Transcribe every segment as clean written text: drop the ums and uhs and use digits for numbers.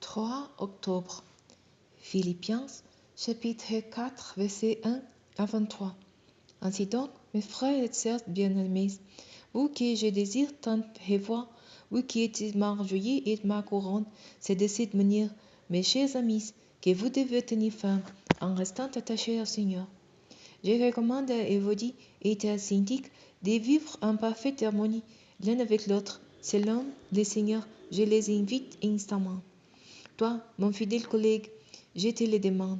3 octobre. Philippiens, chapitre 4, versets 1 à 23. Ainsi donc, mes frères et sœurs bien-aimés, vous qui je désire tant revoir, vous qui êtes ma joie et ma couronne, c'est de cette manière, mes chers amis, que vous devez tenir ferme en restant attachés au Seigneur. Je recommande à Évodie et à Syntyche de vivre en parfaite harmonie l'un avec l'autre. Selon le Seigneur, je les invite instamment. Toi, mon fidèle collègue, je te le demande.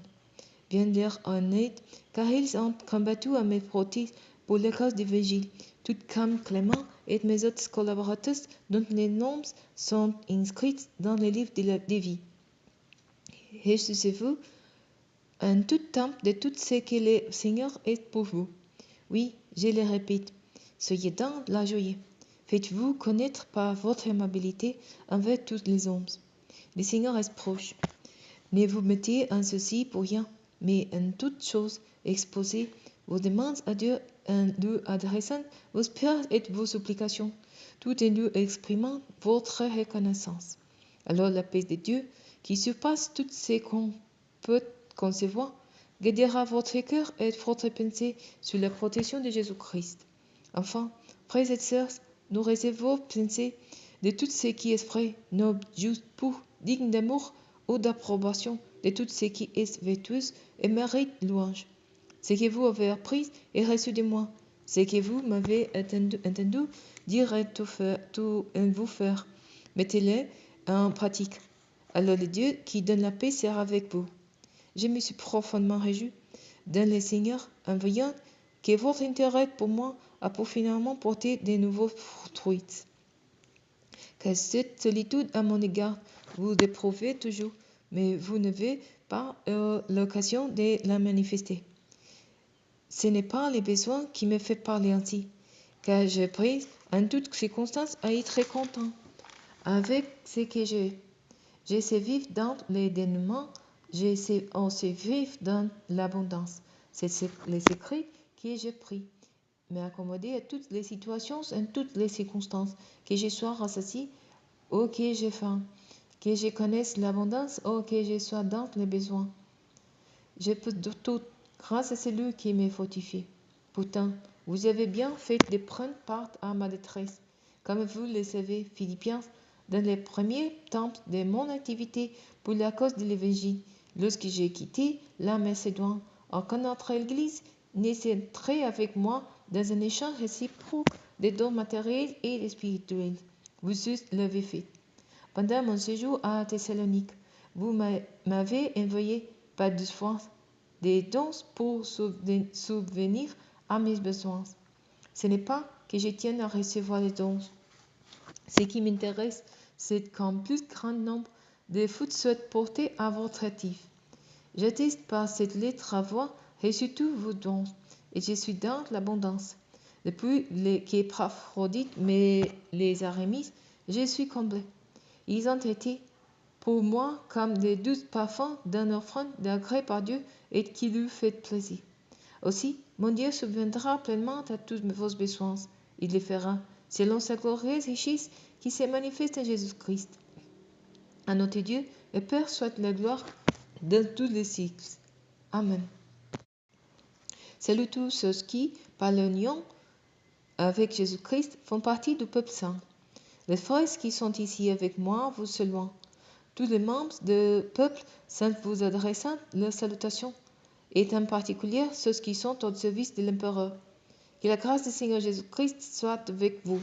Viens leur en aide, car ils ont combattu à mes côtés pour la cause du Végile, tout comme Clément et mes autres collaborateurs dont les noms sont inscrits dans le livre de la vie. Réjouissez-vous en tout temps de tout ce que le Seigneur est pour vous. Oui, je le répète, soyez dans la joie. Faites-vous connaître par votre amabilité envers tous les hommes. Le Seigneur est proche. Ne vous mettez en ceci pour rien, mais en toutes choses exposez vos demandes à Dieu en lui adressant vos prières et vos supplications, tout en lui exprimant votre reconnaissance. Alors la paix de Dieu, qui surpasse tout ce qu'on peut concevoir, guidera votre cœur et votre pensée sous la protection de Jésus-Christ. Enfin, frères et sœurs, nourrissez vos pensées de tout ce qui est vrai, noble, juste, pur, digne d'amour ou d'approbation, de tout ce qui est vertueux et mérite louange. Ce que vous avez appris et reçu de moi, ce que vous m'avez entendu dire et tout vous faire, mettez-le en pratique. Alors le Dieu qui donne la paix sera avec vous. Je me suis profondément réjoui dans le Seigneur en voyant que votre intérêt pour moi a pour finalement porté de nouveaux fruits. Que cette solitude à mon égard vous éprouvez toujours, mais vous n'avez pas l'occasion de la manifester. Ce n'est pas les besoins qui me fait parler ainsi, car je prie en toutes circonstances à être content avec ce que j'ai. Je sais vivre dans le dénuement, je sais aussi vivre dans l'abondance. C'est le secret que je prie. M'accommoder à toutes les situations, en toutes les circonstances, que je sois rassasié ou que j'ai faim, que je connaisse l'abondance ou que je sois dans les besoins. Je peux tout grâce à celui qui me fortifie. Pourtant, vous avez bien fait de prendre part à ma détresse. Comme vous le savez, Philippiens, dans les premiers temps de mon activité pour la cause de l'Évangile, lorsque j'ai quitté la Macédoine, aucune autre église n'était entrée avec moi dans un échange réciproque de dons matériels et spirituels. Vous l'avez fait. Pendant mon séjour à Thessalonique, vous m'avez envoyé par deux fois des dons pour subvenir à mes besoins. Ce n'est pas que je tienne à recevoir les dons. Ce qui m'intéresse, c'est qu'un plus grand nombre de vous souhaitent porter à votre actif. J'atteste par cette lettre avoir reçu tous vos dons, et je suis dans l'abondance. Depuis qu'Épaphrodite me les a remis, je suis comblé. Ils ont été pour moi comme des douces parfums d'une offrande d'agréé par Dieu et qui lui fait plaisir. Aussi, mon Dieu subviendra pleinement à tous vos besoins. Il le fera selon sa glorieuse richesse qui se manifeste en Jésus-Christ. À notre Dieu et Père soit la gloire dans tous les siècles. Amen. Salut tous ceux qui, par l'union avec Jésus-Christ, font partie du peuple saint. Les frères qui sont ici avec moi vous saluent. Tous les membres du peuple saint vous adressant leurs salutations, et en particulier ceux qui sont au service de l'empereur. Que la grâce du Seigneur Jésus-Christ soit avec vous.